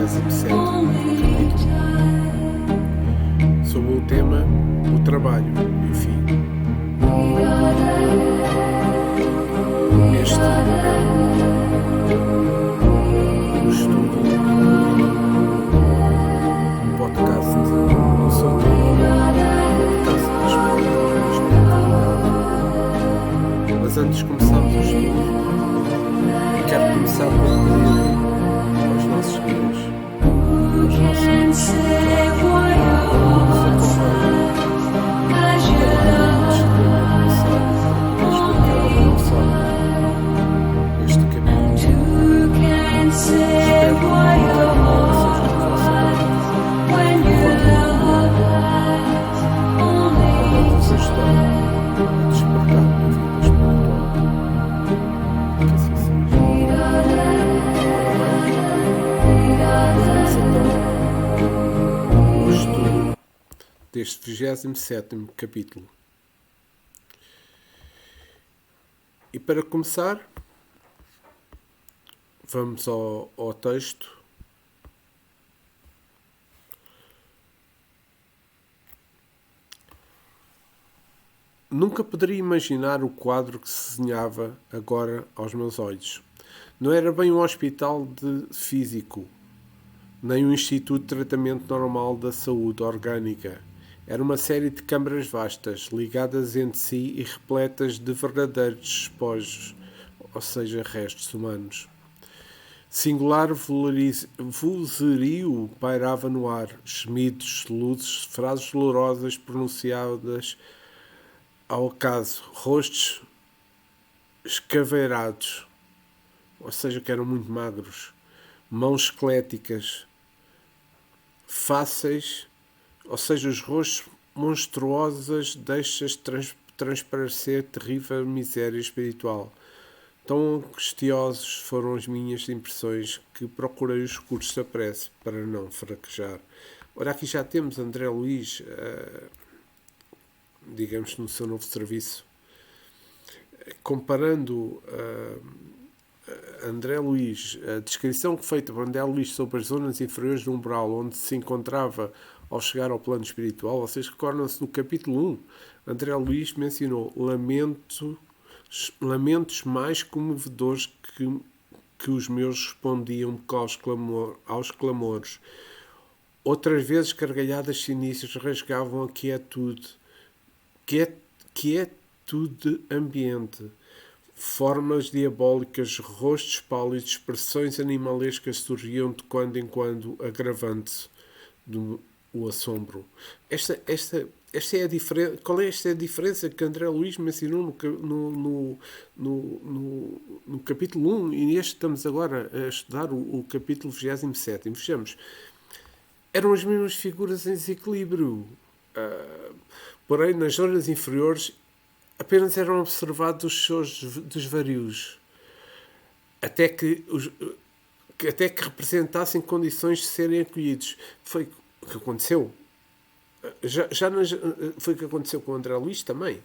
27º capítulo, sob o tema O Trabalho e o Fim. Este é o estudo, um podcast no seu tempo, podcast das. Mas antes de começarmos o estudo, quero começar por pedir aos nossos guias, aos nossos amigos, este caminho espero que vos ajudar a despertar na vida espiritual. Que assim seja. Vamos então ao estudo deste 27º capítulo. E para começar, vamos ao texto. Nunca poderia imaginar o quadro que se desenhava agora aos meus olhos. Não era bem um hospital físico, nem um instituto de tratamento normal da saúde orgânica. Era uma série de câmaras vastas, ligadas entre si e repletas de verdadeiros despojos, ou seja, restos humanos. Singular vozerio pairava no ar, gemidos, luzes, frases dolorosas pronunciadas ao acaso, rostos escaveirados, ou seja, que eram muito magros, mãos esqueléticas, fáceis, ou seja, os rostos monstruosos deixam transparecer terrível miséria espiritual. Tão angustiosos foram as minhas impressões que procurei os recursos da prece para não fraquejar. Ora, aqui já temos André Luiz, digamos, no seu novo serviço. Comparando André Luiz, a descrição feita por André Luiz sobre as zonas inferiores do umbral onde se encontrava ao chegar ao plano espiritual, vocês recordam-se no capítulo 1, André Luiz mencionou lamentos mais comovedores que os meus respondiam aos clamores. Outras vezes gargalhadas sinistras rasgavam a quietude ambiente. Formas diabólicas, rostos pálidos, expressões animalescas surgiam de quando em quando, agravando-se o assombro. Esta é a diferença. Qual é esta diferença que André Luiz mencionou no capítulo 1 e neste estamos agora a estudar o capítulo 27? Vejamos. Eram as mesmas figuras em desequilíbrio. Porém, nas zonas inferiores apenas eram observados os seus desvarios, até que representassem condições de serem acolhidos. Foi o que aconteceu. Foi o que aconteceu com o André Luiz também.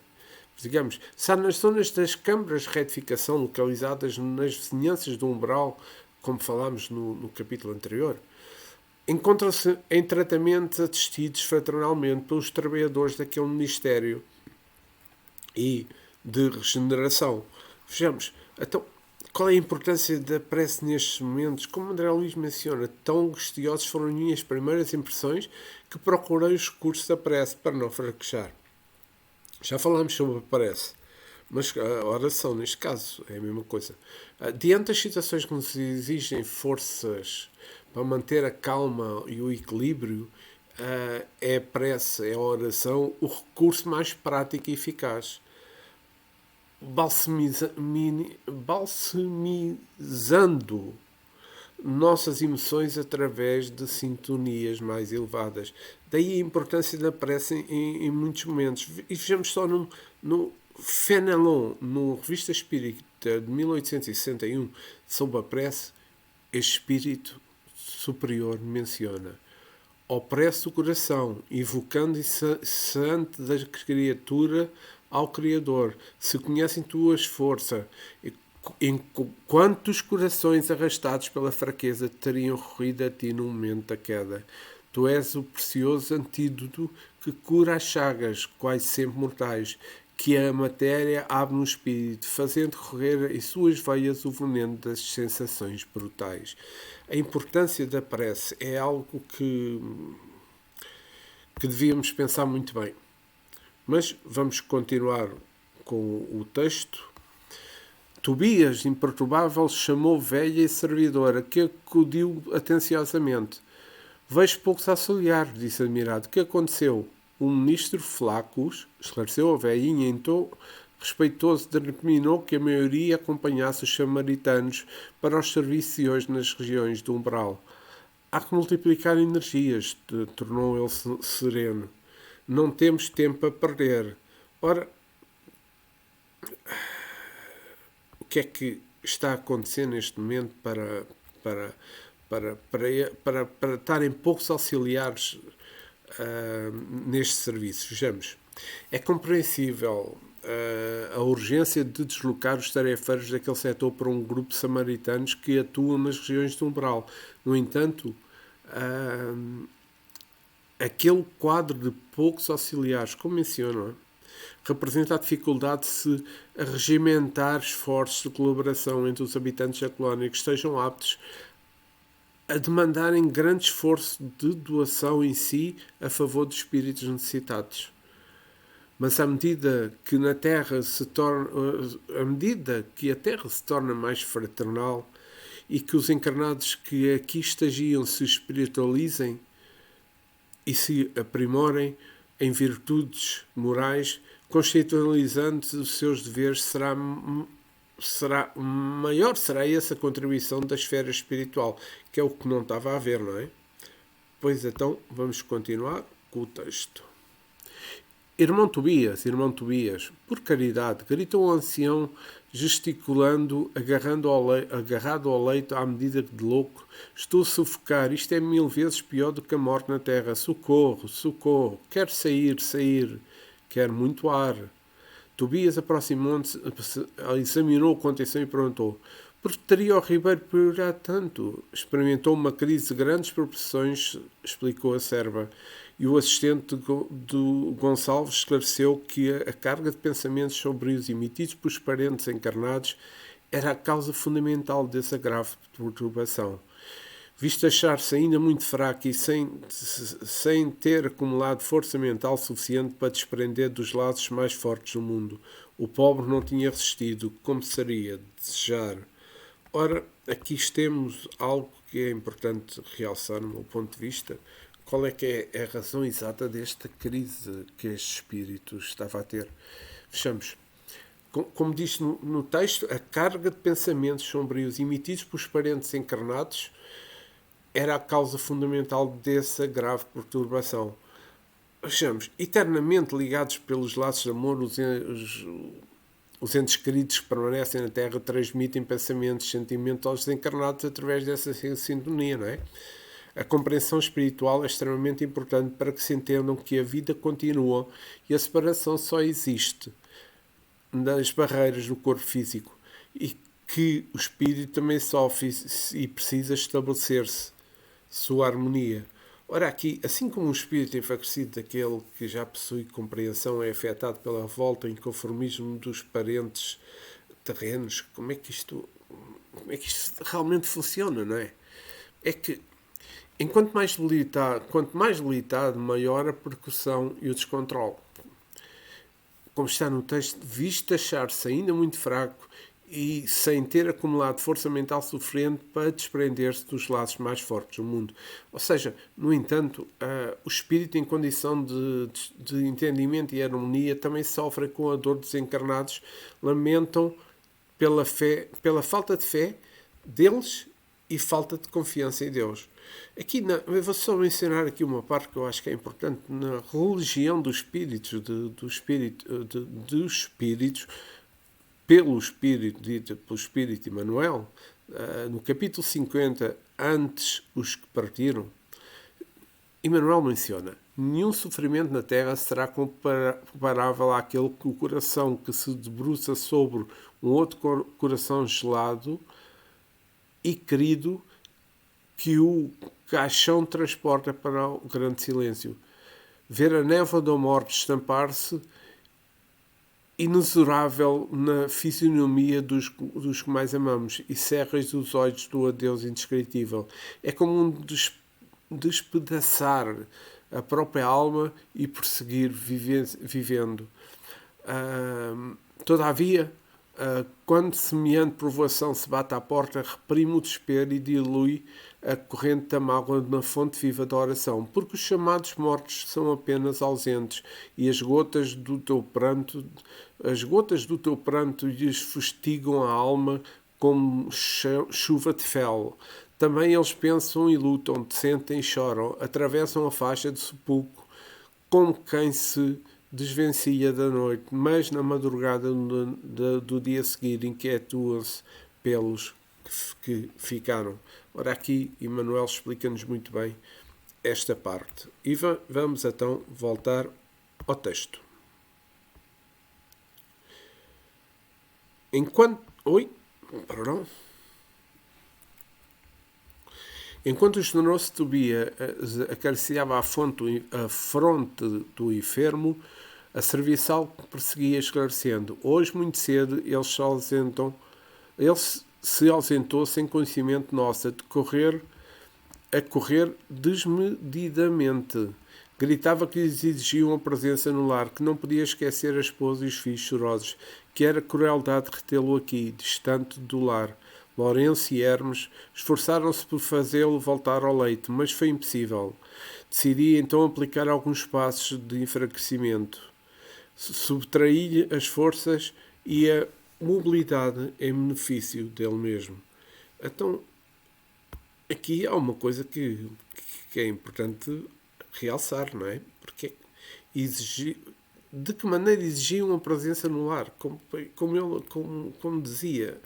Digamos, está nas zonas das câmaras de retificação localizadas nas vizinhanças do umbral, como falámos no capítulo anterior. Encontram-se em tratamentos assistidos fraternalmente pelos trabalhadores daquele ministério e de regeneração. Vejamos, então, qual é a importância da prece nestes momentos? Como André Luiz menciona, tão angustiosos foram as minhas primeiras impressões que procurei os recursos da prece para não fraquejar. Já falámos sobre a prece, mas a oração, neste caso, é a mesma coisa. Diante das situações que nos exigem forças para manter a calma e o equilíbrio, é a prece, é a oração, o recurso mais prático e eficaz. Balsamizando nossas emoções através de sintonias mais elevadas. Daí a importância da prece em muitos momentos. E vejamos só no Fenelon, no Revista Espírita de 1861, sobre a prece, este espírito superior menciona: opresse o coração, evocando incessante da criatura ao Criador. Se conhecem tuas forças, Quantos corações arrastados pela fraqueza teriam corrido a ti no momento da queda? Tu és o precioso antídoto que cura as chagas, quase sempre mortais, que a matéria abre no espírito, fazendo correr em suas veias o veneno das sensações brutais. A importância da prece é algo que devíamos pensar muito bem. Mas vamos continuar com o texto. Tobias, imperturbável, chamou velha e servidora, que acudiu atenciosamente. Vejo poucos auxiliares, disse admirado. O que aconteceu? O ministro Flacus esclareceu a velhinha, então respeitoso determinou que a maioria acompanhasse os samaritanos para os serviços de hoje nas regiões do umbral. Há que multiplicar energias, tornou ele sereno. Não temos tempo a perder. Ora, o que é que está a acontecer neste momento para estarem poucos auxiliares neste serviço? Vejamos, é compreensível a urgência de deslocar os tarefeiros daquele setor para um grupo de samaritanos que atuam nas regiões do umbral. No entanto, aquele quadro de poucos auxiliares, como menciono, representa a dificuldade de se regimentar esforços de colaboração entre os habitantes da colónia que estejam aptos a demandarem grande esforço de doação em si a favor dos espíritos necessitados. Mas à medida que a Terra se torna mais fraternal e que os encarnados que aqui estagiam se espiritualizem e se aprimorem em virtudes morais, constitucionalizando os seus deveres, maior será essa contribuição da esfera espiritual, que é o que não estava a ver, não é? Pois então, vamos continuar com o texto. Irmão Tobias, por caridade, gritou o ancião, gesticulando, agarrado ao leito à medida de louco. Estou a sufocar, isto é 1000 vezes pior do que a morte na terra. Socorro, socorro, quero sair, quero muito ar. Tobias aproximou-se, examinou com atenção e perguntou: por que teria o ribeiro piorar tanto? Experimentou uma crise de grandes proporções, explicou a serva. E o assistente do Gonçalves esclareceu que a carga de pensamentos sombrios emitidos pelos parentes encarnados era a causa fundamental dessa grave perturbação. Visto achar-se ainda muito fraco e sem ter acumulado força mental suficiente para desprender dos laços mais fortes do mundo, o pobre não tinha resistido, como seria desejar. Ora, aqui temos algo que é importante realçar, no meu ponto de vista. Qual é que é a razão exata desta crise que este espírito estava a ter? Vejamos. Como diz no texto, a carga de pensamentos sombrios emitidos pelos parentes encarnados era a causa fundamental dessa grave perturbação. Vejamos, eternamente ligados pelos laços de amor, os entes queridos que permanecem na Terra transmitem pensamentos, sentimentos aos desencarnados através dessa sintonia, não é? A compreensão espiritual é extremamente importante para que se entendam que a vida continua e a separação só existe nas barreiras do corpo físico e que o espírito também sofre e precisa estabelecer-se sua harmonia. Ora, aqui, assim como o espírito enfraquecido daquele que já possui compreensão é afetado pela revolta e inconformismo dos parentes terrenos, como é que isto realmente funciona, não é? É que quanto mais debilitado, maior a percussão e o descontrole. Como está no texto, visto achar-se ainda muito fraco e sem ter acumulado força mental suficiente para desprender-se dos laços mais fortes do mundo. Ou seja, no entanto, o espírito em condição de entendimento e harmonia também sofre com a dor dos encarnados, lamentam pela falta de fé deles e falta de confiança em Deus. Aqui, eu vou só mencionar aqui uma parte que eu acho que é importante. Na religião dos espíritos, pelo Espírito Emmanuel, no capítulo 50, antes os que partiram, Emmanuel menciona: nenhum sofrimento na terra será comparável àquele que o coração que se debruça sobre um outro coração gelado e querido que o caixão transporta para o grande silêncio. Ver a névoa da morte estampar-se inexorável na fisionomia dos que mais amamos e cerras os olhos do adeus indescritível. É como um despedaçar a própria alma e prosseguir vivendo. Todavia, quando semelhante provação se bate à porta, reprime o desespero e dilui a corrente da mágoa na fonte viva da oração, porque os chamados mortos são apenas ausentes e as gotas do teu pranto lhes fustigam a alma como chuva de fel. Também eles pensam e lutam, sentem e choram, atravessam a faixa de sepulcro como quem se desvencia da noite, mas na madrugada do dia seguinte inquietam-se pelos que ficaram. Ora, aqui Emmanuel explica-nos muito bem esta parte. E vamos então voltar ao texto. Enquanto o generoso Tobia acariciava a fronte do enfermo, a serviçal prosseguia esclarecendo. Hoje, muito cedo, ele se ausentou sem conhecimento nosso, a correr desmedidamente. Gritava que lhes exigiam a presença no lar, que não podia esquecer a esposa e os filhos chorosos, que era crueldade retê-lo aqui, distante do lar. Lourenço e Hermes esforçaram-se por fazê-lo voltar ao leito, mas foi impossível. Decidi então aplicar alguns passos de enfraquecimento. Subtraí-lhe as forças e a mobilidade em benefício dele mesmo. Então, aqui há uma coisa que é importante realçar, não é? Porque de que maneira exigiam a presença no lar? Como dizia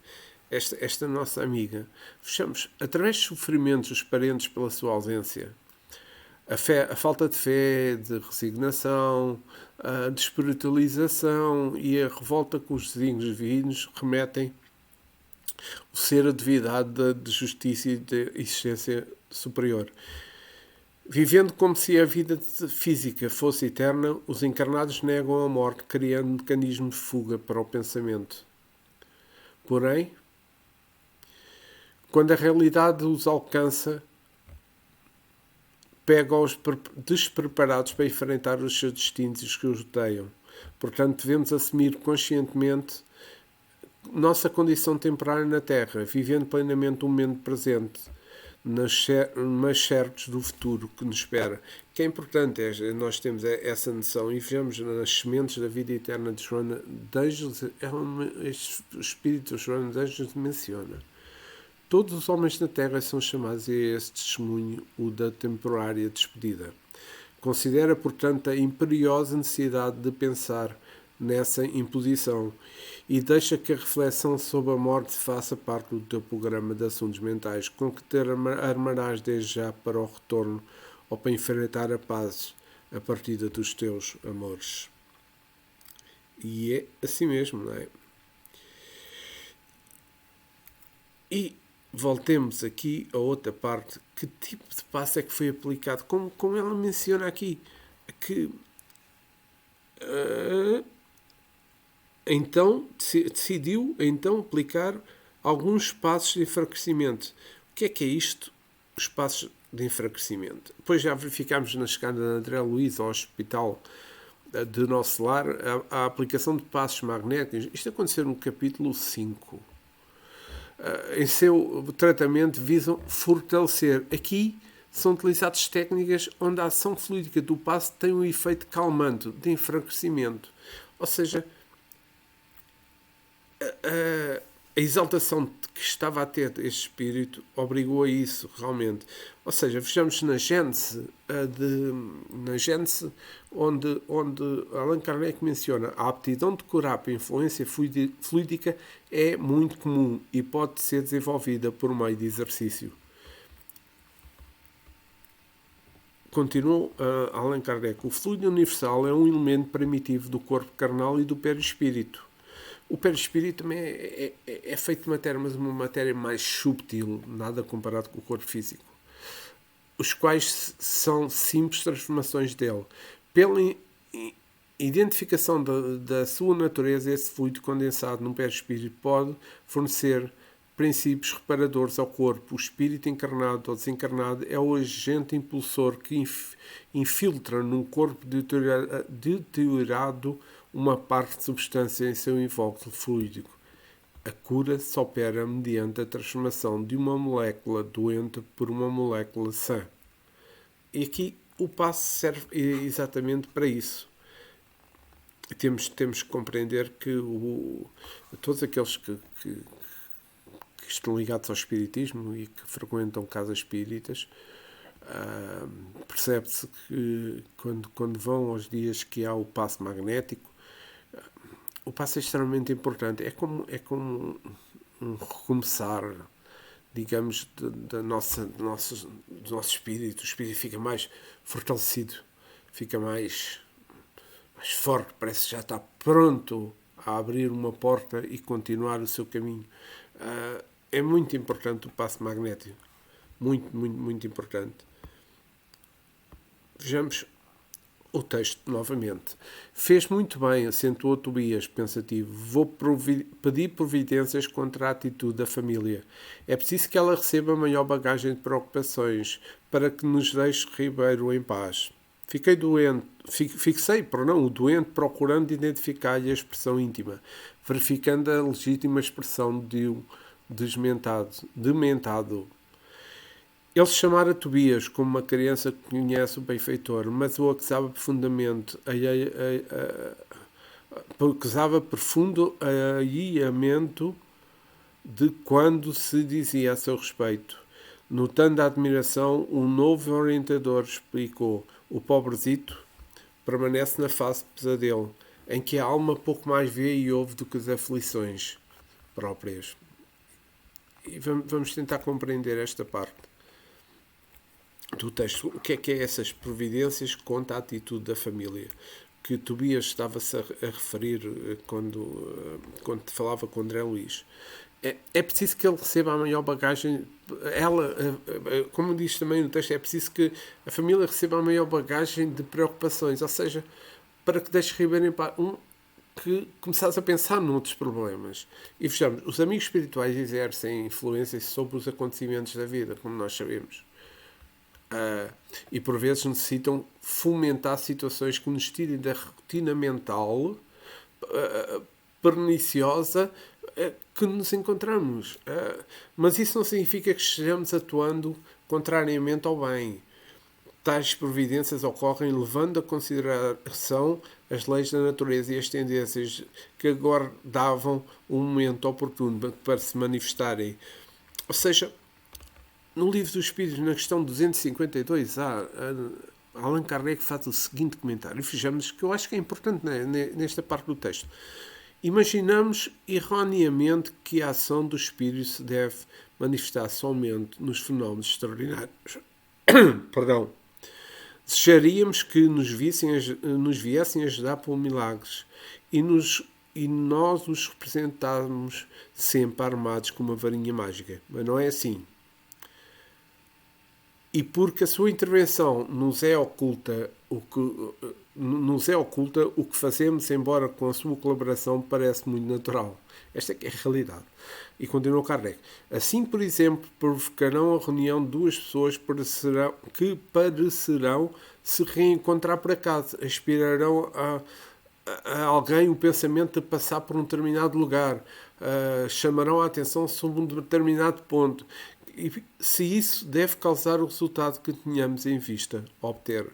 esta nossa amiga, fechamos através de sofrimentos os parentes pela sua ausência. A falta de fé, de resignação, a desespiritualização e a revolta com os desígnios divinos remetem o ser a devidade de justiça e de existência superior. Vivendo como se a vida física fosse eterna, os encarnados negam a morte, criando um mecanismo de fuga para o pensamento. Porém, quando a realidade os alcança, pega-os despreparados para enfrentar os seus destinos e os que os odeiam. Portanto, devemos assumir conscientemente nossa condição temporária na Terra, vivendo plenamente o momento presente, mas certos do futuro que nos espera. O que é importante é nós temos essa noção e vejamos nas sementes da vida eterna de Joana de Ângeles, o Espírito de Joana de Ângeles menciona. Todos os homens na Terra são chamados a esse testemunho, o da temporária despedida. Considera, portanto, a imperiosa necessidade de pensar nessa imposição e deixa que a reflexão sobre a morte faça parte do teu programa de assuntos mentais, com que te armarás desde já para o retorno ou para enfrentar a paz a partida dos teus amores. E é assim mesmo, não é? E voltemos aqui a outra parte. Que tipo de passo é que foi aplicado? Como ela menciona aqui, que então decidiu aplicar alguns passos de enfraquecimento. O que é isto? Os passos de enfraquecimento. Depois já verificámos na chegada de André Luiz ao hospital do nosso lar a aplicação de passos magnéticos. Isto aconteceu no capítulo 5. Em seu tratamento visam fortalecer. Aqui são utilizadas técnicas onde a ação fluídica do passo tem um efeito calmante, de enfraquecimento. Ou seja, a exaltação que estava a ter este espírito obrigou a isso, realmente. Ou seja, vejamos na Gênese, onde Allan Kardec menciona a aptidão de curar por influência fluídica é muito comum e pode ser desenvolvida por meio de exercício. Continuou Allan Kardec. O fluido universal é um elemento primitivo do corpo carnal e do perispírito. O perispírito também é feito de matéria, mas uma matéria mais subtil, nada comparado com o corpo físico, os quais são simples transformações dele. Pela identificação da sua natureza, esse fluido condensado num perispírito pode fornecer princípios reparadores ao corpo. O espírito encarnado ou desencarnado é o agente impulsor que infiltra num corpo deteriorado uma parte de substância em seu invólucro fluídico. A cura se opera mediante a transformação de uma molécula doente por uma molécula sã. E aqui o passo serve exatamente para isso. Temos que compreender que todos aqueles que estão ligados ao espiritismo e que frequentam casas espíritas, percebe-se que quando vão aos dias que há o passo magnético, o passo é extremamente importante. É como um recomeçar, digamos, do nosso espírito. O espírito fica mais fortalecido, fica mais forte, parece que já está pronto a abrir uma porta e continuar o seu caminho. É muito importante o passo magnético. Muito, muito, muito importante. Vejamos o texto novamente. Fez muito bem, acentuou Tobias, pensativo. Vou pedir providências contra a atitude da família. É preciso que ela receba maior bagagem de preocupações para que nos deixe Ribeiro em paz. Fixei o doente procurando identificar-lhe a expressão íntima, verificando a legítima expressão de um dementado. Ele se chamara Tobias, como uma criança que conhece o benfeitor, mas o acusava profundamente, acusava profundo ailhamento de quando se dizia a seu respeito. Notando a admiração, um novo orientador explicou: o pobrezito permanece na fase de pesadelo, em que a alma pouco mais vê e ouve do que as aflições próprias. E vamos tentar compreender esta parte do texto. O que é essas providências quanto à atitude da família? Que Tobias estava-se a referir quando falava com André Luís. É preciso que ele receba a maior bagagem. Como diz também no texto, é preciso que a família receba a maior bagagem de preocupações, ou seja, para que deixe Ribeiro em paz. Que começares a pensar noutros problemas. E vejamos, os amigos espirituais exercem influência sobre os acontecimentos da vida, como nós sabemos. E por vezes necessitam fomentar situações que nos tirem da rotina mental perniciosa que nos encontramos. Mas isso não significa que estejamos atuando contrariamente ao bem. Tais providências ocorrem levando a consideração as leis da natureza e as tendências que aguardavam um momento oportuno para se manifestarem. Ou seja, no Livro dos Espíritos, na questão 252, Allan Kardec faz o seguinte comentário. Fijamos que eu acho que é importante, né, nesta parte do texto. Imaginamos erroneamente que a ação do Espírito se deve manifestar somente nos fenómenos extraordinários. Perdão. Desejaríamos que nos viessem ajudar por milagres e nós os representáramos sempre armados com uma varinha mágica. Mas não é assim. E porque a sua intervenção nos é oculta o que fazemos, embora com a sua colaboração parece muito natural. Esta é a realidade. E continua Kardec. Assim, por exemplo, provocarão a reunião de duas pessoas que parecerão se reencontrar por acaso. Aspirarão a alguém o pensamento de passar por um determinado lugar. Chamarão a atenção sobre um determinado ponto. E se isso deve causar o resultado que tenhamos em vista obter.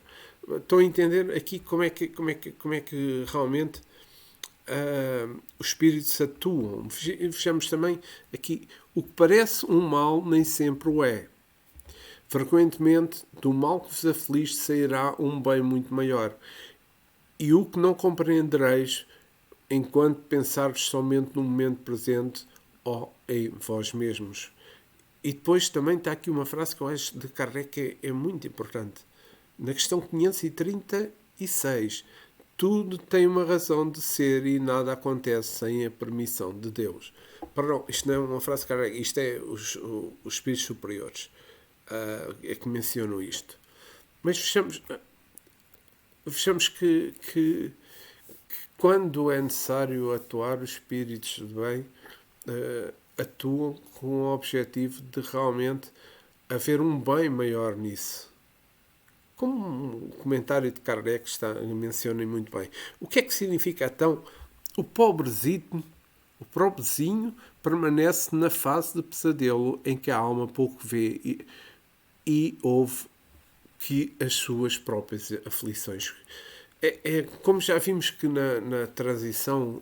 Estão a entender aqui como é que realmente os espíritos atuam. Vejamos também aqui, o que parece um mal nem sempre o é. Frequentemente, do mal que vos aflige sairá um bem muito maior. E o que não compreendereis enquanto pensardes somente no momento presente ou em vós mesmos. E depois também está aqui uma frase que eu acho de Kardec que é muito importante. Na questão 536, tudo tem uma razão de ser e nada acontece sem a permissão de Deus. Perdão, isto não é uma frase cara, isto é os espíritos superiores é que mencionam isto. Mas vejamos que quando é necessário atuar, os espíritos de bem atuam com o objetivo de realmente haver um bem maior nisso. Como o comentário de Kardec menciona muito bem. O que é que significa então o pobrezinho permanece na fase de pesadelo em que a alma pouco vê e ouve que as suas próprias aflições. Como já vimos que na transição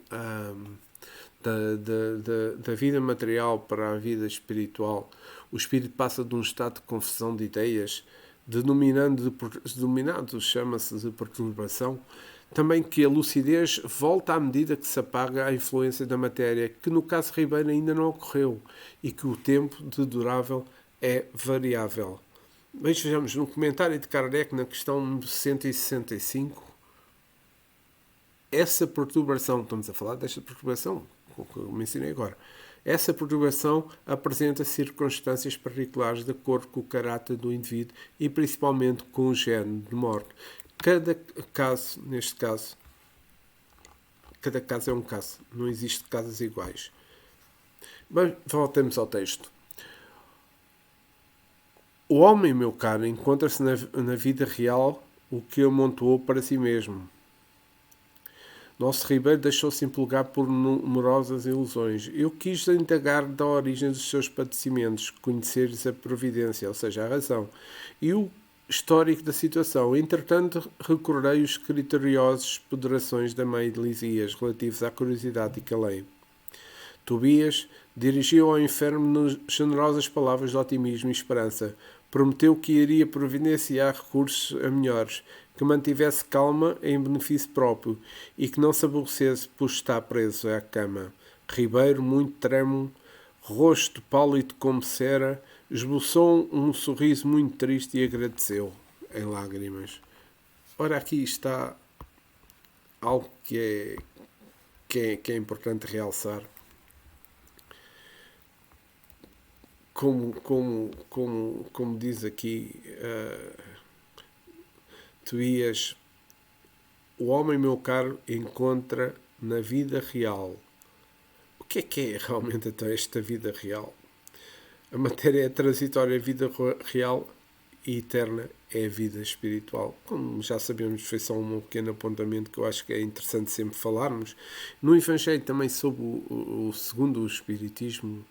da vida material para a vida espiritual, o espírito passa de um estado de confusão de ideias, denominado chama-se de perturbação, também que a lucidez volta à medida que se apaga a influência da matéria, que no caso Ribeiro ainda não ocorreu, e que o tempo de durável é variável. Mas vejamos, no comentário de Kardec, na questão 165, essa perturbação, estamos a falar desta perturbação, que eu mencionei agora, essa perturbação apresenta circunstâncias particulares de acordo com o caráter do indivíduo e principalmente com o género de morte. Cada caso, neste caso, cada caso é um caso, não existe casos iguais. Mas voltemos ao texto. O homem, meu caro, encontra-se na vida real o que amontoou para si mesmo. Nosso Ribeiro deixou-se empolgar por numerosas ilusões. Eu quis indagar da origem dos seus padecimentos, conhecer-lhes a providência, ou seja, a razão, e o histórico da situação. Entretanto, recordei os criteriosos ponderações da mãe de Lisias, relativos à curiosidade e calei. Tobias dirigiu ao enfermo generosas palavras de otimismo e esperança. Prometeu que iria providenciar recursos a melhores, que mantivesse calma em benefício próprio e que não se aborrecesse por estar preso à cama. Ribeiro, muito trêmulo, rosto pálido como cera, esboçou um sorriso muito triste e agradeceu, em lágrimas. Ora, aqui está algo que é importante realçar. Como diz aqui Tobias, o homem, meu caro, encontra na vida real. O que é realmente então esta vida real? A matéria é transitória, a vida real e eterna é a vida espiritual. Como já sabemos, foi só um pequeno apontamento que eu acho que é interessante sempre falarmos. No Evangelho também sobre segundo o Espiritismo,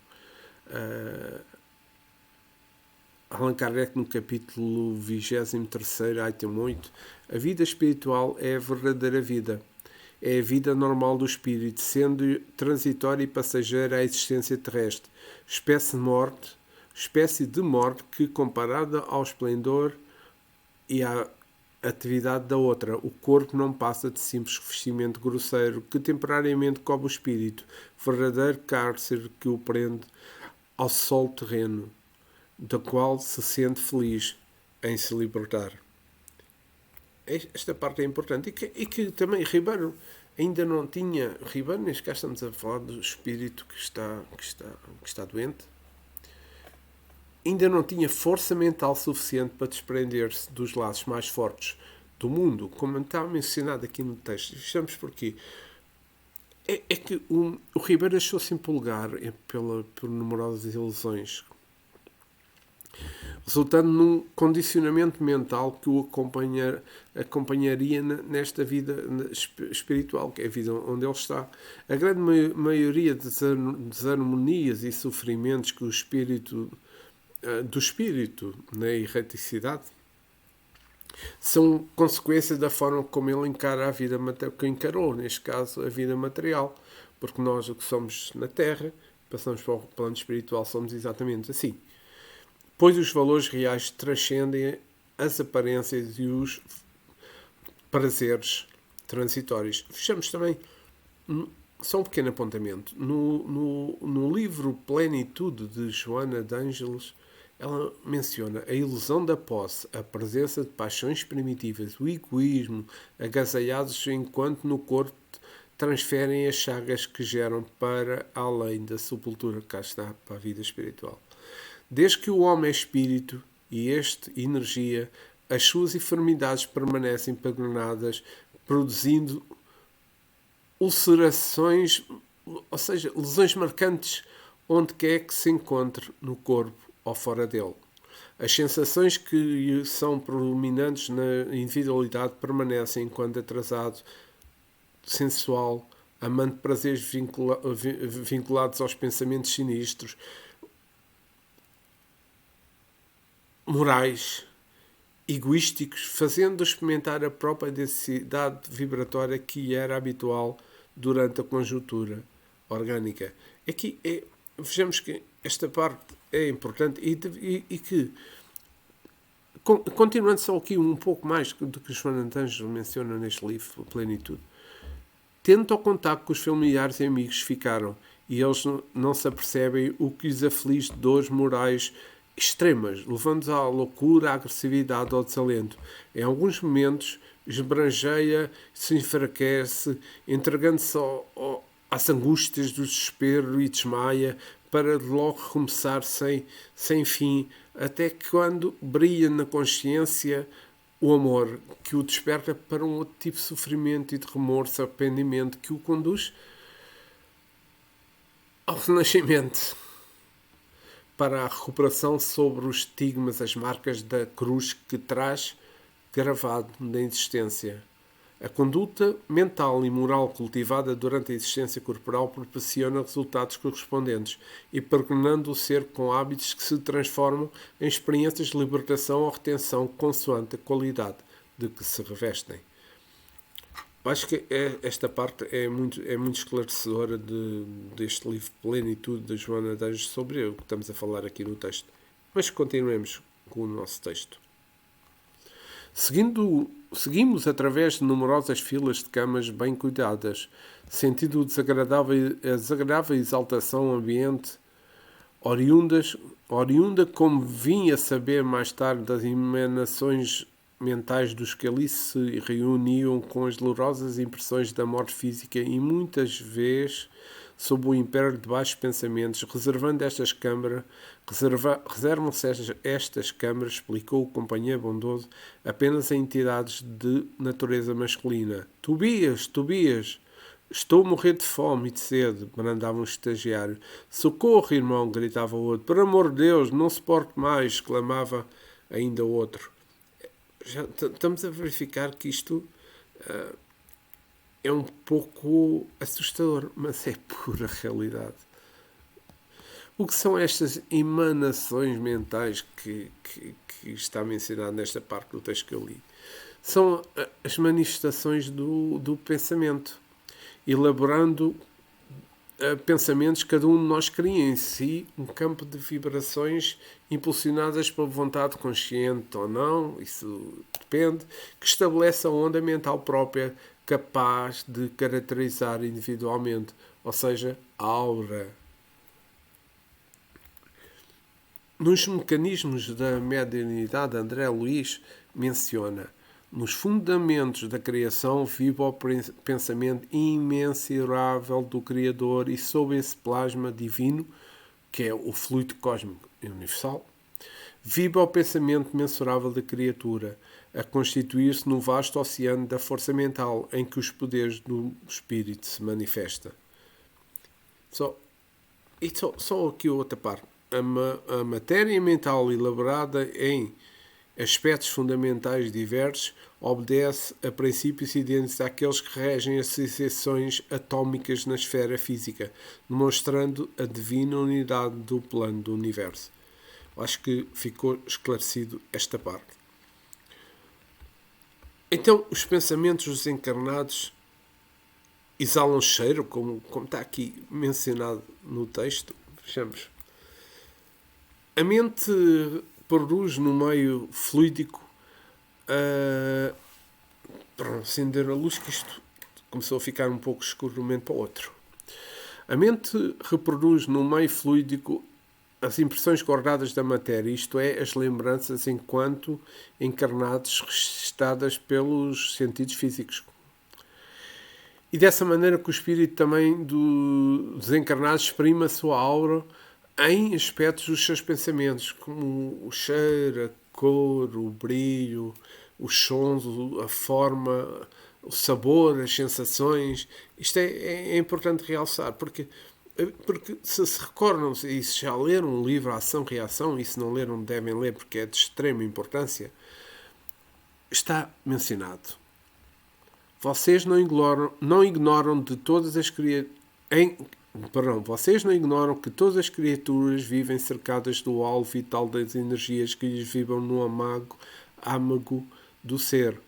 Allan Kardec, no capítulo 23, item 8, a vida espiritual é a verdadeira vida. É a vida normal do espírito, sendo transitória e passageira a existência terrestre, espécie de morte que, comparada ao esplendor e à atividade da outra, o corpo não passa de simples revestimento grosseiro que temporariamente cobre o espírito, verdadeiro cárcere que o prende ao sol terreno, da qual se sente feliz em se libertar. Esta parte é importante. E que também Ribeiro ainda não tinha... Ribeiro, neste caso estamos a falar do espírito que está doente. Ainda não tinha força mental suficiente para desprender-se dos laços mais fortes do mundo, como está mencionado aqui no texto. Vejamos porquê. É que o Ribeiro deixou-se empolgar por numerosas ilusões, resultando num condicionamento mental que o acompanharia nesta vida espiritual, que é a vida onde ele está. A grande maioria das desarmonias e sofrimentos que do espírito na erraticidade são consequência da forma como ele encara a vida material, que encarou, neste caso, a vida material. Porque nós, o que somos na Terra, passamos para o plano espiritual, somos exatamente assim. Pois os valores reais transcendem as aparências e os prazeres transitórios. Fechamos também, só um pequeno apontamento, no livro Plenitude de Joana de Ângeles, ela menciona a ilusão da posse, a presença de paixões primitivas, o egoísmo, agasalhados enquanto no corpo transferem as chagas que geram para além da sepultura, cá está, para a vida espiritual. Desde que o homem é espírito e este energia, as suas enfermidades permanecem impregnadas, produzindo ulcerações, ou seja, lesões marcantes onde quer que se encontre no corpo ou fora dele. As sensações que são predominantes na individualidade permanecem enquanto atrasado, sensual, amante de prazeres vinculados aos pensamentos sinistros, morais, egoísticos, fazendo experimentar a própria densidade vibratória que era habitual durante a conjuntura orgânica. Aqui vejamos que esta parte é importante e que, continuando só aqui um pouco mais do que o João Antanjo menciona neste livro, Plenitude, tenta o contacto com os familiares e amigos que ficaram e eles não se apercebem o que os aflige de dores morais extremas, levando-os à loucura, à agressividade, ao desalento. Em alguns momentos, esbranjeia, se enfraquece, entregando-se às angústias do desespero e desmaia, para logo recomeçar sem fim, até que quando brilha na consciência o amor, que o desperta para um outro tipo de sofrimento e de remorso, arrependimento, que o conduz ao renascimento, para a recuperação sobre os estigmas, as marcas da cruz que traz gravado na existência. A conduta mental e moral cultivada durante a existência corporal proporciona resultados correspondentes, impregnando o ser com hábitos que se transformam em experiências de libertação ou retenção consoante a qualidade de que se revestem. Acho que esta parte é muito esclarecedora deste livro Plenitude de Joana de Anjos sobre o que estamos a falar aqui no texto. Mas continuemos com o nosso texto. Seguimos através de numerosas filas de camas bem cuidadas, sentindo a desagradável exaltação ambiente, oriunda como vim a saber mais tarde das emanações mentais dos que ali se reuniam com as dolorosas impressões da morte física e muitas vezes sob o império de baixos pensamentos, reservam-se estas câmaras, explicou o companheiro bondoso, apenas a entidades de natureza masculina. Tobias, estou a morrer de fome e de sede, brandava um estagiário. Socorro, irmão, gritava o outro. Por amor de Deus, não suporto mais, exclamava ainda o outro. Já estamos a verificar que isto é um pouco assustador, mas é pura realidade. O que são estas emanações mentais que está mencionado nesta parte do texto que eu li? São as manifestações do pensamento, elaborando pensamentos que cada um de nós cria em si um campo de vibrações impulsionadas pela vontade consciente ou não, isso depende, que estabelece a onda mental própria capaz de caracterizar individualmente, ou seja, a aura. Nos mecanismos da mediunidade, André Luiz menciona: nos fundamentos da criação vive o pensamento imensurável do Criador e sob esse plasma divino, que é o fluido cósmico universal, vive o pensamento mensurável da criatura, a constituir-se no vasto oceano da força mental em que os poderes do espírito se manifestam. Só aqui outra parte. A matéria mental elaborada em aspectos fundamentais diversos obedece a princípios idênticos àqueles que regem as sensações atómicas na esfera física, demonstrando a divina unidade do plano do universo. Acho que ficou esclarecido esta parte. Então, os pensamentos dos encarnados exalam cheiro, como está aqui mencionado no texto. Vejamos. A mente produz no meio fluídico para acender a luz, que isto começou a ficar um pouco escuro de um momento para o outro. A mente reproduz no meio fluídico as impressões guardadas da matéria, isto é, as lembranças enquanto encarnados registadas pelos sentidos físicos. E dessa maneira que o espírito também dos encarnados exprime a sua aura em aspectos dos seus pensamentos, como o cheiro, a cor, o brilho, os sons, a forma, o sabor, as sensações. Isto é importante realçar, porque se recordam, e se já leram um livro Ação-Reação, e se não leram devem ler porque é de extrema importância, está mencionado. Vocês não ignoram de todas as vocês não ignoram que todas as criaturas vivem cercadas do halo vital das energias que lhes vibram no âmago do ser.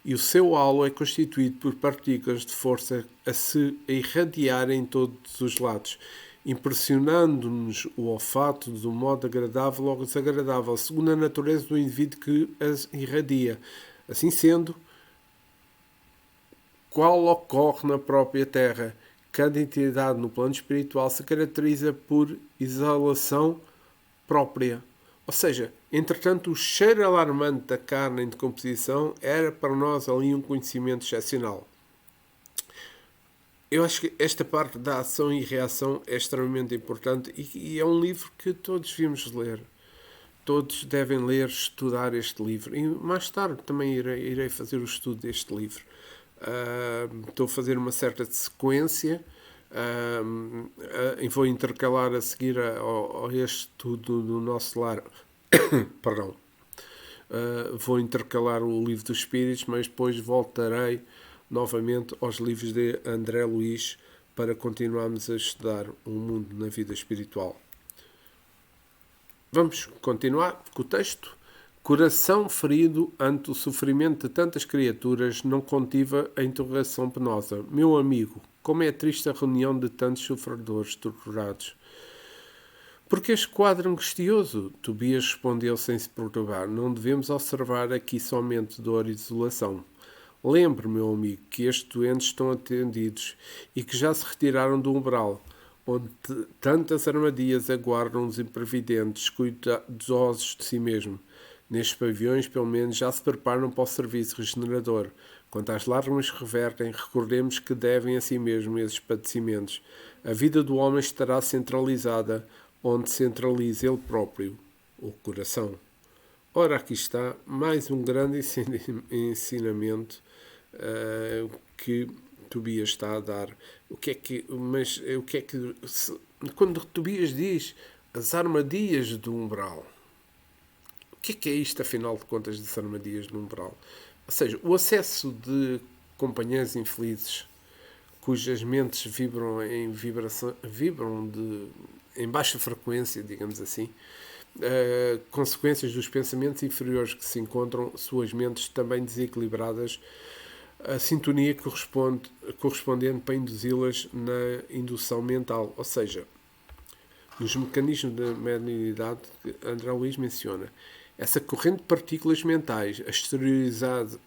E o seu halo é constituído por partículas de força a se irradiarem em todos os lados, impressionando-nos o olfato de um modo agradável ou desagradável, segundo a natureza do indivíduo que as irradia. Assim sendo, qual ocorre na própria Terra, cada entidade no plano espiritual se caracteriza por exalação própria. Ou seja, entretanto, o cheiro alarmante da carne em decomposição era para nós ali um conhecimento excepcional. Eu acho que esta parte da ação e reação é extremamente importante e é um livro que todos devíamos ler. Todos devem ler, estudar este livro. E mais tarde também irei fazer o estudo deste livro. Estou a fazer uma certa sequência e vou intercalar a seguir a este estudo do nosso lar. Perdão. Vou intercalar o livro dos Espíritos, mas depois voltarei novamente aos livros de André Luiz para continuarmos a estudar o mundo na vida espiritual. Vamos continuar com o texto. Coração ferido ante o sofrimento de tantas criaturas não contiva a interrogação penosa. Meu amigo, como é triste a reunião de tantos sofredores torturados. Porque este quadro angustioso? Tobias respondeu sem se perturbar. Não devemos observar aqui somente dor e desolação. Lembre, meu amigo, que estes doentes estão atendidos e que já se retiraram do umbral, onde tantas armadilhas aguardam os imprevidentes, cuidadosos de si mesmo. Nestes pavilhões, pelo menos, já se preparam para o serviço regenerador. Quanto às lágrimas que revertem, recordemos que devem a si mesmo esses padecimentos. A vida do homem estará centralizada, onde centraliza ele próprio, o coração. Ora, aqui está mais um grande ensinamento que Tobias está a dar. Quando Tobias diz as armadilhas do umbral, o que é isto, afinal de contas, das armadilhas do umbral? Ou seja, o acesso de companheiros infelizes cujas mentes vibram em baixa frequência, digamos assim, consequências dos pensamentos inferiores que se encontram, suas mentes também desequilibradas, a sintonia correspondente para induzi-las na indução mental, ou seja, nos mecanismos da mediunidade que André Luiz menciona. Essa corrente de partículas mentais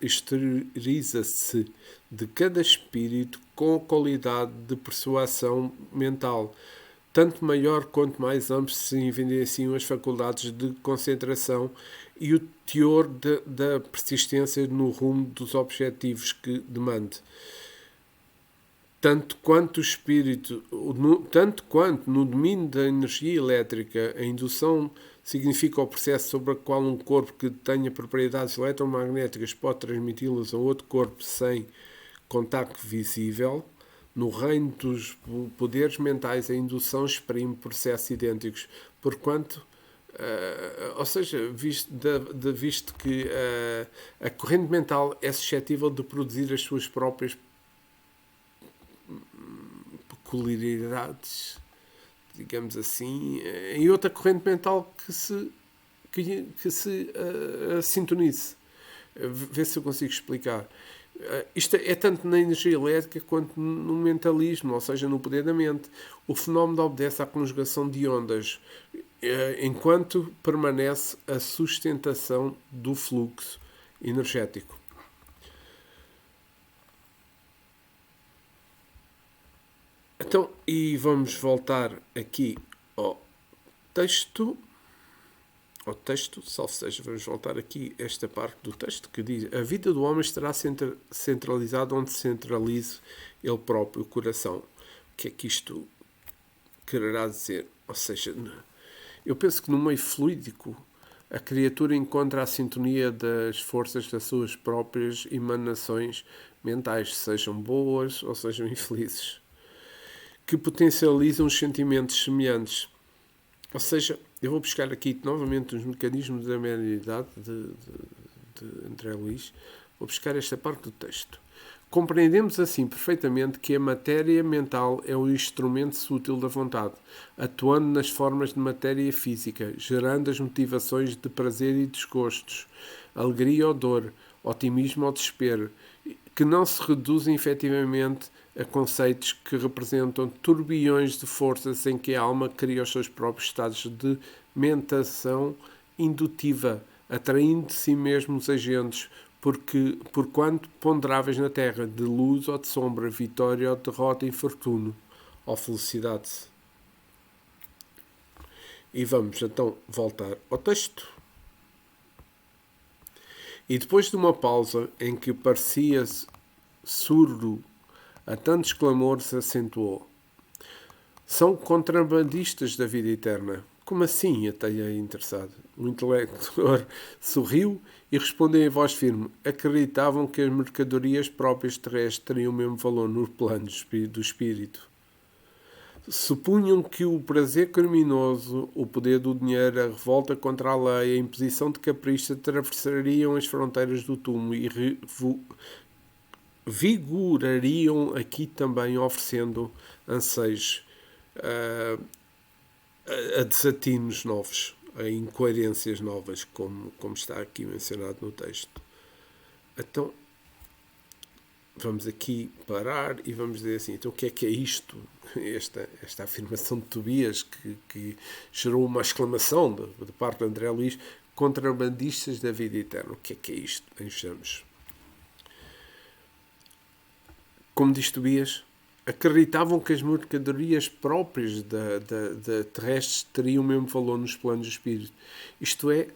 exterioriza-se de cada espírito com a qualidade de persuasão mental, tanto maior quanto mais amplos se evidenciam as faculdades de concentração e o teor da persistência no rumo dos objetivos que demande. Tanto quanto no domínio da energia elétrica, a indução significa o processo sobre o qual um corpo que tenha propriedades eletromagnéticas pode transmiti-las a outro corpo sem contacto visível. No reino dos poderes mentais, a indução exprime processos idênticos, porquanto, ou seja, visto que a corrente mental é suscetível de produzir as suas próprias peculiaridades, digamos assim, e outra corrente mental que se sintonize. Vê se eu consigo explicar. Isto é tanto na energia elétrica quanto no mentalismo, ou seja, no poder da mente. O fenómeno obedece à conjugação de ondas, enquanto permanece a sustentação do fluxo energético. Então, e vamos voltar aqui ao texto, salvo seja, vamos voltar aqui a esta parte do texto que diz: a vida do homem estará centralizada onde se centralize ele próprio, o coração. O que é que isto quererá dizer? Ou seja, eu penso que no meio fluídico a criatura encontra a sintonia das forças das suas próprias emanações mentais, sejam boas ou sejam infelizes, que potencializam os sentimentos semelhantes. Ou seja, eu vou buscar aqui novamente os mecanismos da mediunidade de André Luiz. Vou buscar esta parte do texto. Compreendemos assim perfeitamente que a matéria mental é um instrumento sutil da vontade, atuando nas formas de matéria física, gerando as motivações de prazer e desgostos, alegria ou dor, otimismo ou desespero, que não se reduzem efetivamente a conceitos que representam turbilhões de forças em que a alma cria os seus próprios estados de mentação indutiva, atraindo de si mesmo os agentes, porquanto ponderáveis na terra, de luz ou de sombra, vitória ou derrota, infortúnio ou felicidade. E vamos então voltar ao texto. E depois de uma pausa em que parecia surdo a tantos clamores, acentuou: são contrabandistas da vida eterna. Como assim? Ateia interessado. O intelector sorriu e respondeu em voz firme: acreditavam que as mercadorias próprias terrestres teriam o mesmo valor no plano do espírito. Supunham que o prazer criminoso, o poder do dinheiro, a revolta contra a lei, a imposição de capricho atravessariam as fronteiras do túmulo e vigorariam aqui também, oferecendo anseios a desatinos novos, a incoerências novas, como está aqui mencionado no texto. Então, vamos aqui parar e vamos dizer assim: então o que é isto? Esta afirmação de Tobias que gerou uma exclamação de parte de André Luiz: contrabandistas da vida eterna. O que é isto? Vejamos. Como diz Tobias, acreditavam que as mercadorias próprias da terrestres teriam o mesmo valor nos planos do espírito. Isto é,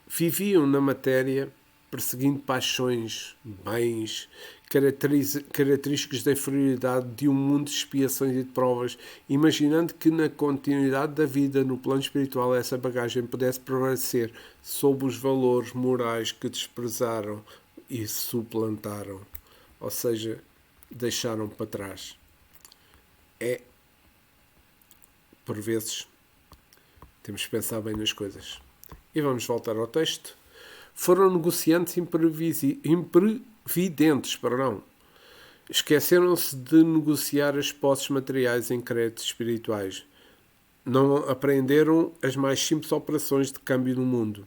viviam na matéria perseguindo paixões, bens, características da inferioridade de um mundo de expiações e de provas, imaginando que na continuidade da vida no plano espiritual essa bagagem pudesse prevalecer sob os valores morais que desprezaram e suplantaram. Ou seja, deixaram para trás. Por vezes, temos que pensar bem nas coisas. E vamos voltar ao texto. Foram negociantes imprevidentes, esqueceram-se de negociar as posses materiais em créditos espirituais. Não aprenderam as mais simples operações de câmbio no mundo.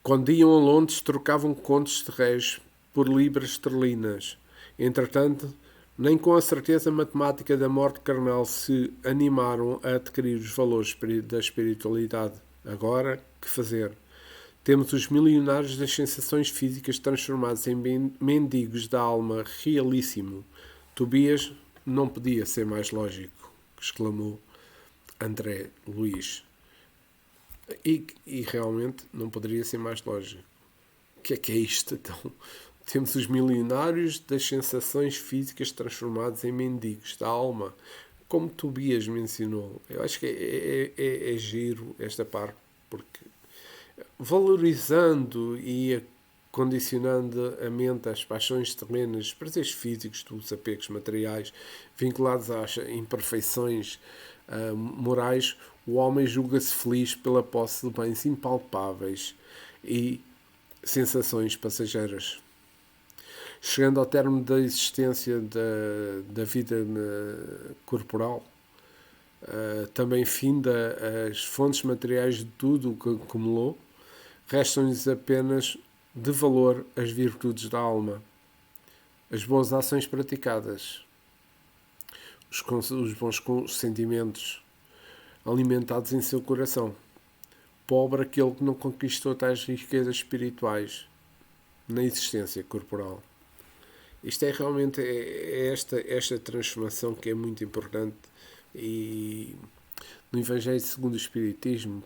Quando iam a Londres, trocavam contos de réis por libras esterlinas. Entretanto, nem com a certeza matemática da morte carnal se animaram a adquirir os valores da espiritualidade. Agora, que fazer? Temos os milionários das sensações físicas transformados em mendigos da alma realíssimo. Tobias não podia ser mais lógico, exclamou André Luiz. E realmente não poderia ser mais lógico. O que é isto, então? Temos os milionários das sensações físicas transformados em mendigos da alma, como Tobias mencionou. Eu acho que é giro esta parte, porque valorizando e condicionando a mente às paixões terrenas, os prazeres físicos dos apegos materiais, vinculados às imperfeições morais, o homem julga-se feliz pela posse de bens impalpáveis e sensações passageiras. Chegando ao termo da existência da vida corporal, também finda as fontes materiais de tudo o que acumulou, restam-lhes apenas de valor as virtudes da alma, as boas ações praticadas, os bons sentimentos alimentados em seu coração. Pobre aquele que não conquistou tais riquezas espirituais na existência corporal. Isto é realmente esta transformação que é muito importante e No Evangelho segundo o Espiritismo,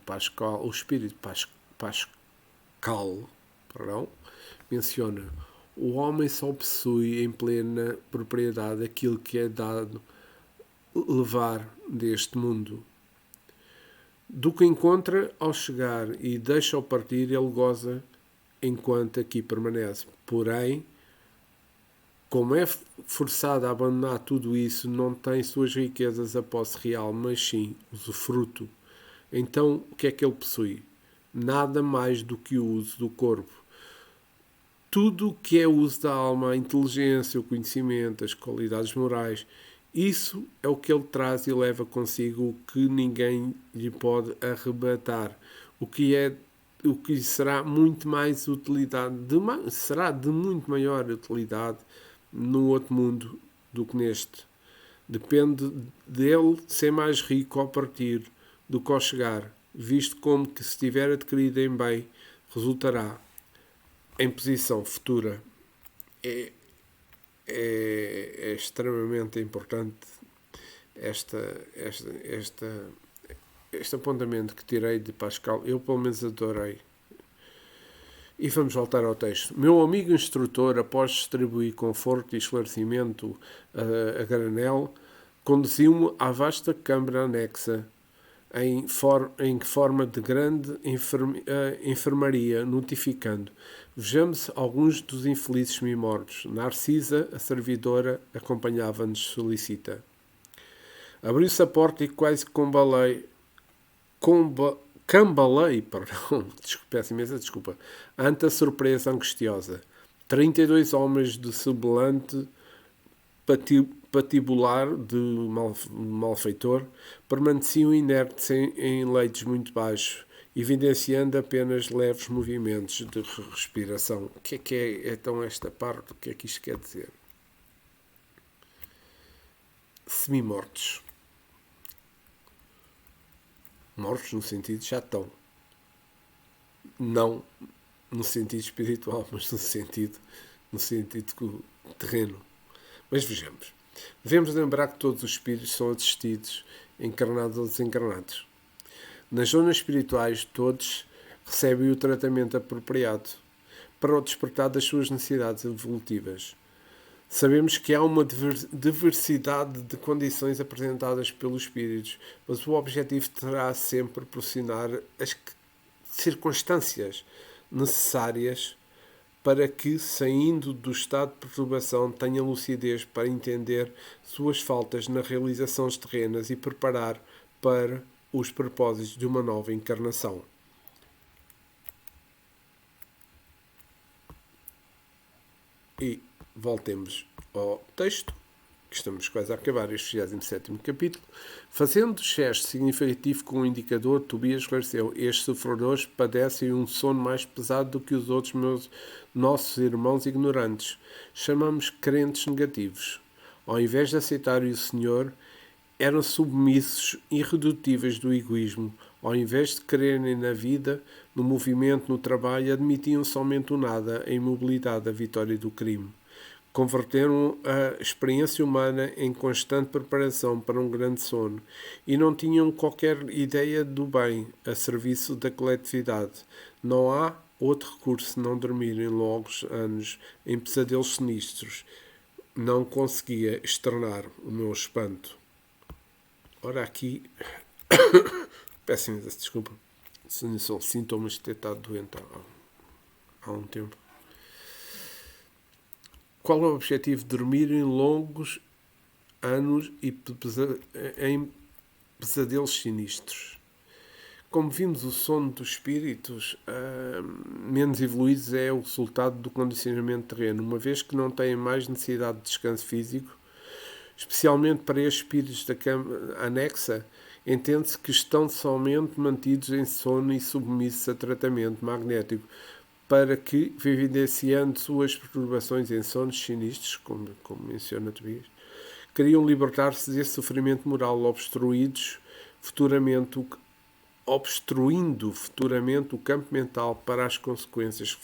o Espírito Pascal, menciona: o homem só possui em plena propriedade aquilo que é dado levar deste mundo. Do que encontra ao chegar e deixa-o partir, ele goza enquanto aqui permanece. Porém, como é forçado a abandonar tudo isso, não tem suas riquezas a posse real, mas sim usufruto. Então, o que é que ele possui? Nada mais do que o uso do corpo. Tudo o que é o uso da alma, a inteligência, o conhecimento, as qualidades morais, isso é o que ele traz e leva consigo, o que ninguém lhe pode arrebatar. O que será muito mais utilidade, será de muito maior utilidade no outro mundo do que neste. Depende dele ser mais rico ao partir do que ao chegar, visto como que se tiver adquirido em bem, resultará em posição futura. É extremamente importante este apontamento que tirei de Pascal. Eu, pelo menos, adorei. E vamos voltar ao texto. Meu amigo instrutor, após distribuir conforto e esclarecimento a granel, conduziu-me à vasta câmara anexa, em forma de grande enfermaria, notificando: vejamos alguns dos infelizes semi-mortos. Narcisa, a servidora, acompanhava-nos solicita. Abriu-se a porta e quase cambalei, peço imensa desculpa, ante a surpresa angustiosa. 32 homens de semblante patibular de malfeitor permaneciam inertes em leitos muito baixos, evidenciando apenas leves movimentos de respiração. O que é então esta parte? O que é que isto quer dizer? Semi-mortos. Mortos no sentido já estão. Não no sentido espiritual, mas no sentido terreno. Mas vejamos. Devemos lembrar que todos os espíritos são assistidos, encarnados ou desencarnados. Nas zonas espirituais, todos recebem o tratamento apropriado para o despertar das suas necessidades evolutivas. Sabemos que há uma diversidade de condições apresentadas pelos espíritos, mas o objetivo terá sempre proporcionar as circunstâncias necessárias para que, saindo do estado de perturbação, tenha lucidez para entender suas faltas nas realizações terrenas e preparar para os propósitos de uma nova encarnação. E voltemos ao texto, que estamos quase a acabar este 27º capítulo. Fazendo gesto significativo com o indicador, Tobias esclareceu: estes sofredores padecem um sono mais pesado do que os outros nossos irmãos ignorantes. Chamamos crentes negativos. Ao invés de aceitarem o Senhor, eram submissos irredutíveis do egoísmo. Ao invés de crerem na vida, no movimento, no trabalho, admitiam somente o nada, a imobilidade, a vitória do crime. Converteram a experiência humana em constante preparação para um grande sono e não tinham qualquer ideia do bem a serviço da coletividade. Não há outro recurso senão dormirem longos anos em pesadelos sinistros. Não conseguia externar o meu espanto. Ora, aqui peço desculpa, são sintomas de ter estado doente há um tempo. Qual é o objetivo de dormirem longos anos em pesadelos sinistros? Como vimos, o sono dos espíritos menos evoluídos é o resultado do condicionamento terreno, uma vez que não têm mais necessidade de descanso físico. Especialmente para estes espíritos da cama anexa, entende-se que estão somente mantidos em sono e submissos a tratamento magnético, para que, vivenciando suas perturbações em sonos sinistros, como menciona Tobias, queriam libertar-se desse sofrimento moral, obstruindo futuramente o campo mental para as consequentes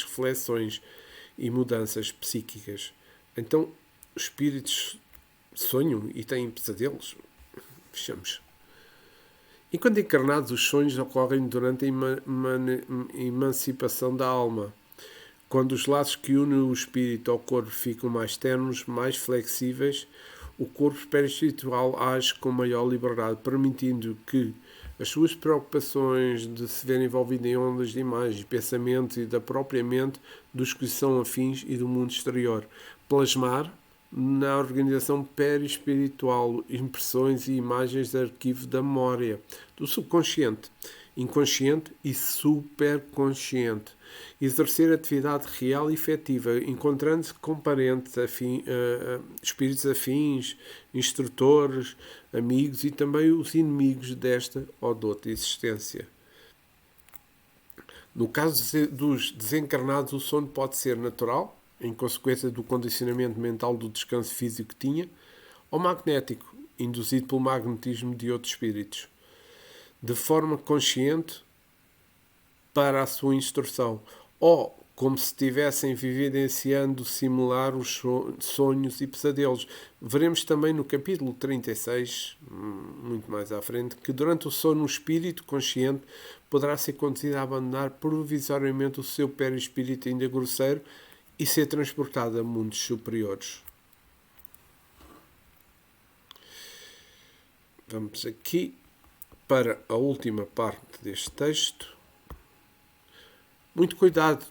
reflexões e mudanças psíquicas. Então, os espíritos sonham e têm pesadelos. Fechamos. Enquanto encarnados, os sonhos ocorrem durante a emancipação da alma, quando os laços que unem o espírito ao corpo ficam mais ternos, mais flexíveis. O corpo perispiritual age com maior liberdade, permitindo que as suas preocupações de se ver envolvido em ondas de imagens, pensamentos e da própria mente dos que são afins e do mundo exterior, plasmar na organização perispiritual impressões e imagens de arquivo da memória, do subconsciente, inconsciente e superconsciente. Exercer atividade real e efetiva, encontrando-se com parentes, espíritos afins, instrutores, amigos e também os inimigos desta ou de outra existência. No caso dos desencarnados, o sono pode ser natural, em consequência do condicionamento mental do descanso físico que tinha, ou magnético, induzido pelo magnetismo de outros espíritos, de forma consciente para a sua instrução, ou como se estivessem vivenciando simular os sonhos e pesadelos. Veremos também no capítulo 36, muito mais à frente, que durante o sono o espírito consciente poderá ser conduzido a abandonar provisoriamente o seu perispírito ainda grosseiro e ser transportado a mundos superiores. Vamos aqui para a última parte deste texto. Muito cuidado,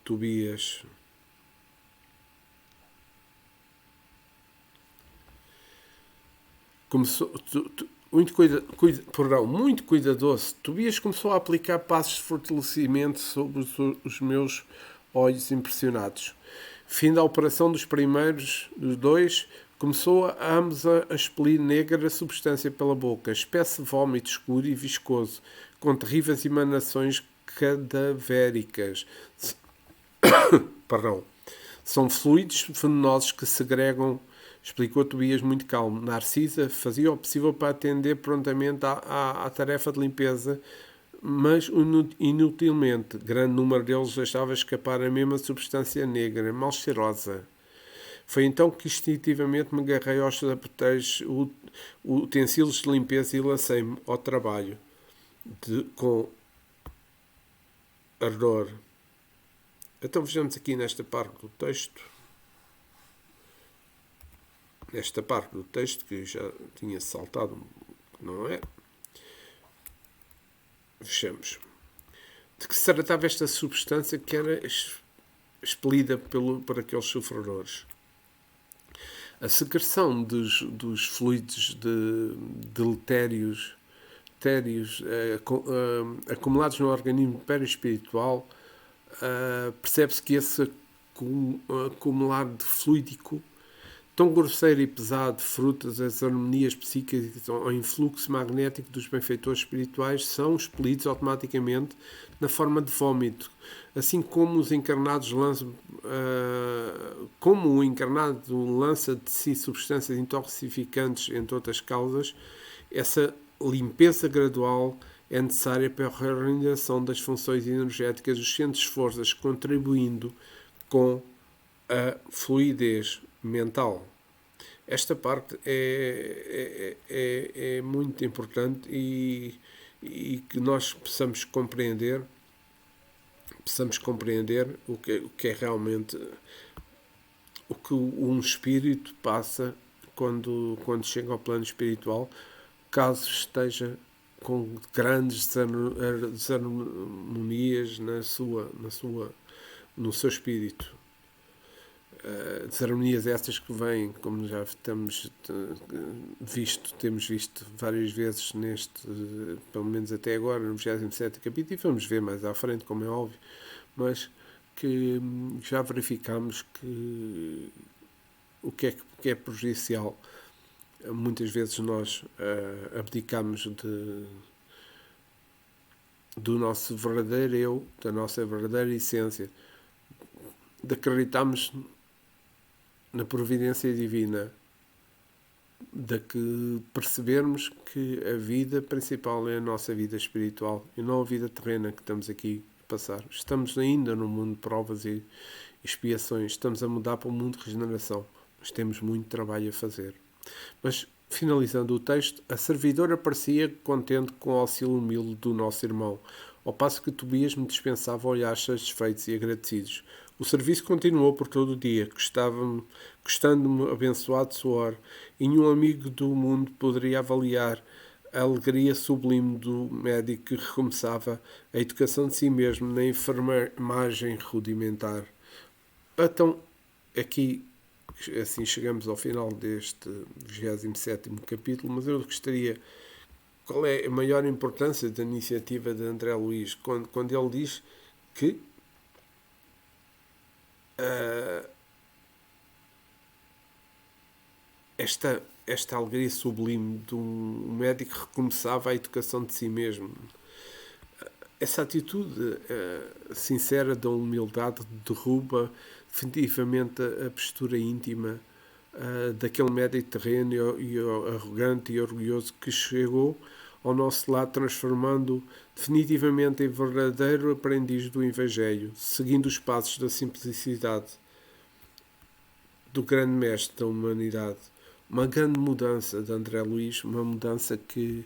Tobias. Muito cuidadoso. Tobias começou a aplicar passos de fortalecimento sobre os meus olhos impressionados. Fim da operação dos primeiros dos dois, começou a ambos a expelir negra substância pela boca, espécie de vómito escuro e viscoso, com terríveis emanações cadavéricas. São fluidos venenosos que segregam, explicou Tobias muito calmo. Narcisa fazia o possível para atender prontamente à tarefa de limpeza, mas inutilmente. Grande número deles deixava escapar a mesma substância negra, mal cheirosa. Foi então que instintivamente me agarrei aos sapatos, utensílios de limpeza e lancei-me ao trabalho com ardor. Então vejamos aqui nesta parte do texto. Nesta parte do texto que já tinha saltado, não é? Vejamos. De que se tratava esta substância que era expelida por aqueles sofredores? A secreção dos fluidos deletérios acumulados no organismo perispiritual, percebe-se que esse acumular de fluídico tão grosseiro e pesado, fruto das harmonias psíquicas ou influxo magnético dos benfeitores espirituais, são expelidos automaticamente na forma de vômito, assim como os encarnados como o encarnado lança de si substâncias intoxicantes, entre outras causas. Essa limpeza gradual é necessária para a reorganização das funções energéticas dos centros de forças, contribuindo com a fluidez mental. Esta parte é muito importante e que nós possamos compreender o que é realmente o que um espírito passa quando chega ao plano espiritual, caso esteja com grandes desarmonias no seu espírito. Desarmonias essas que vêm, como já temos visto várias vezes pelo menos até agora, no 27º capítulo, e vamos ver mais à frente, como é óbvio, mas que já verificamos que o que é prejudicial. Muitas vezes nós abdicamos do nosso verdadeiro eu, da nossa verdadeira essência, de acreditarmos na providência divina, de que percebermos que a vida principal é a nossa vida espiritual e não a vida terrena que estamos aqui a passar. Estamos ainda no mundo de provas e expiações, estamos a mudar para o mundo de regeneração, mas temos muito trabalho a fazer. Mas, finalizando o texto, a servidora parecia contente com o auxílio humilde do nosso irmão, ao passo que Tobias me dispensava olhares satisfeitos e agradecidos. O serviço continuou por todo o dia, custando-me abençoado suor, e nenhum amigo do mundo poderia avaliar a alegria sublime do médico que recomeçava a educação de si mesmo na enfermagem rudimentar. Então, aqui, assim chegamos ao final deste 27º capítulo, mas eu gostaria... Qual é a maior importância da iniciativa de André Luiz? Quando ele diz que esta alegria sublime de um médico que recomeçava a educação de si mesmo. Essa atitude sincera da humildade derruba definitivamente a postura íntima daquele médico terreno e arrogante e orgulhoso que chegou ao nosso lado, transformando definitivamente em verdadeiro aprendiz do Evangelho, seguindo os passos da simplicidade do grande mestre da humanidade. Uma grande mudança de André Luiz, uma mudança que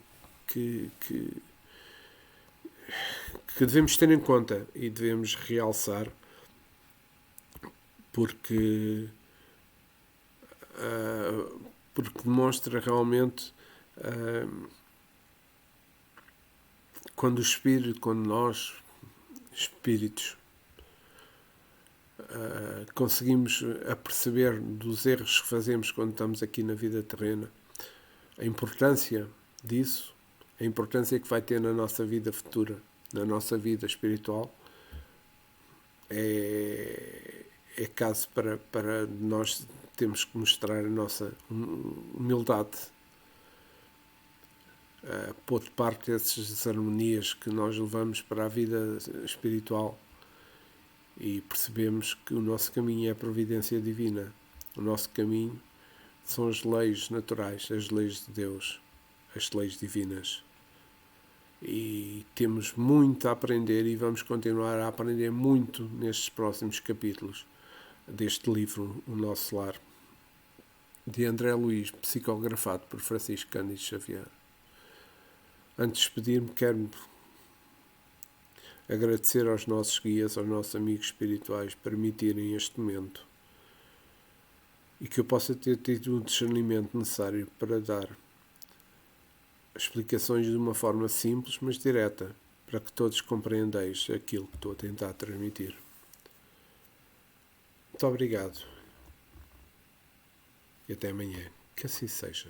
devemos ter em conta e devemos realçar, porque demonstra realmente quando nós, espíritos, conseguimos aperceber dos erros que fazemos quando estamos aqui na vida terrena, a importância disso, a importância que vai ter na nossa vida futura, na nossa vida espiritual, é caso para nós temos que mostrar a nossa humildade, pôr de parte essas harmonias que nós levamos para a vida espiritual e percebemos que o nosso caminho é a providência divina. O nosso caminho são as leis naturais, as leis de Deus, as leis divinas. E temos muito a aprender e vamos continuar a aprender muito nestes próximos capítulos deste livro, O Nosso Lar, de André Luiz, psicografado por Francisco Cândido Xavier. Antes de despedir-me, quero agradecer aos nossos guias, aos nossos amigos espirituais, permitirem este momento e que eu possa ter tido o discernimento necessário para dar explicações de uma forma simples, mas direta, para que todos compreendais aquilo que estou a tentar transmitir. Muito obrigado e até amanhã. Que assim seja.